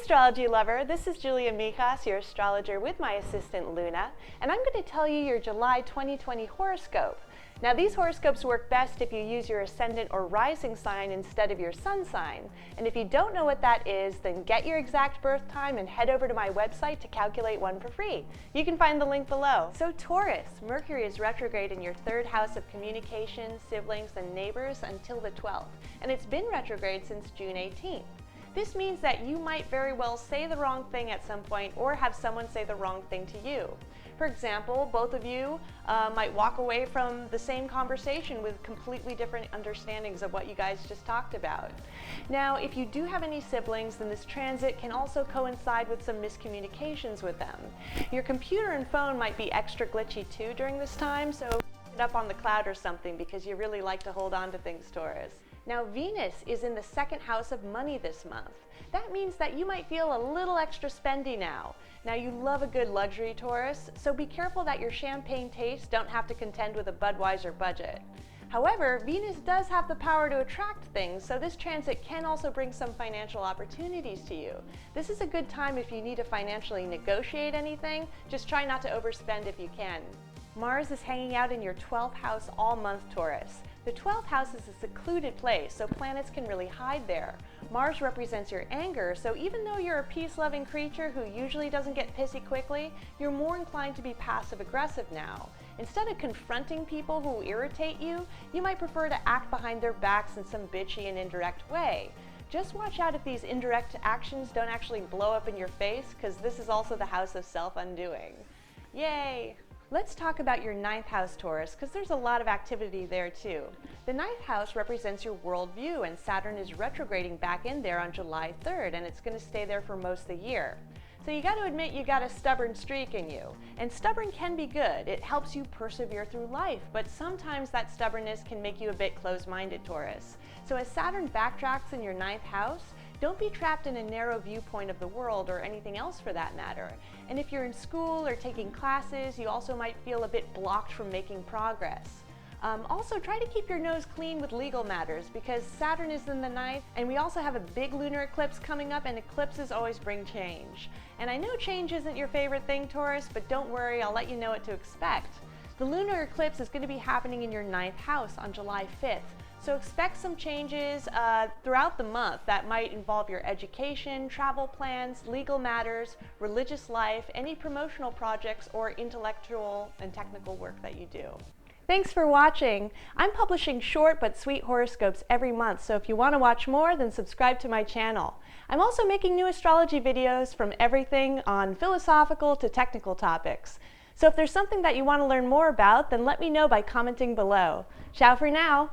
astrology lover, this is Julia Mihas, your astrologer with my assistant Luna, and I'm going to tell you your July 2020 horoscope. Now these horoscopes work best if you use your ascendant or rising sign instead of your sun sign. And if you don't know what that is, then get your exact birth time and head over to my website to calculate one for free. You can find the link below. So Taurus, Mercury is retrograde in your third house of communication, siblings, and neighbors until the 12th. And it's been retrograde since June 18th. This means that you might very well say the wrong thing at some point or have someone say the wrong thing to you. For example, both of you might walk away from the same conversation with completely different understandings of what you guys just talked about. Now, if you do have any siblings, then this transit can also coincide with some miscommunications with them. Your computer and phone might be extra glitchy too during this time, so put it up on the cloud or something because you really like to hold on to things, Taurus. Now, Venus is in the second house of money this month. That means that you might feel a little extra spendy now. Now, you love a good luxury, Taurus, so be careful that your champagne tastes don't have to contend with a Budweiser budget. However, Venus does have the power to attract things, so this transit can also bring some financial opportunities to you. This is a good time if you need to financially negotiate anything. Just try not to overspend if you can. Mars is hanging out in your 12th house all month, Taurus. The 12th house is a secluded place, so planets can really hide there. Mars represents your anger, so even though you're a peace-loving creature who usually doesn't get pissy quickly, you're more inclined to be passive-aggressive now. Instead of confronting people who irritate you, you might prefer to act behind their backs in some bitchy and indirect way. Just watch out if these indirect actions don't actually blow up in your face, because this is also the house of self-undoing. Yay! Let's talk about your 9th house, Taurus, because there's a lot of activity there too. The 9th house represents your worldview, and Saturn is retrograding back in there on July 3rd, and it's going to stay there for most of the year. So you got to admit you got a stubborn streak in you. And stubborn can be good. It helps you persevere through life, but sometimes that stubbornness can make you a bit closed-minded, Taurus. So as Saturn backtracks in your 9th house, don't be trapped in a narrow viewpoint of the world or anything else for that matter. And if you're in school or taking classes, you also might feel a bit blocked from making progress. Also, try to keep your nose clean with legal matters because Saturn is in the 9th, and we also have a big lunar eclipse coming up, and eclipses always bring change. And I know change isn't your favorite thing, Taurus, but don't worry, I'll let you know what to expect. The lunar eclipse is going to be happening in your 9th house on July 5th. So expect some changes throughout the month that might involve your education, travel plans, legal matters, religious life, any promotional projects, or intellectual and technical work that you do. Thanks for watching. I'm publishing short but sweet horoscopes every month, so if you want to watch more, then subscribe to my channel. I'm also making new astrology videos from everything on philosophical to technical topics. So if there's something that you want to learn more about, then let me know by commenting below. Ciao for now!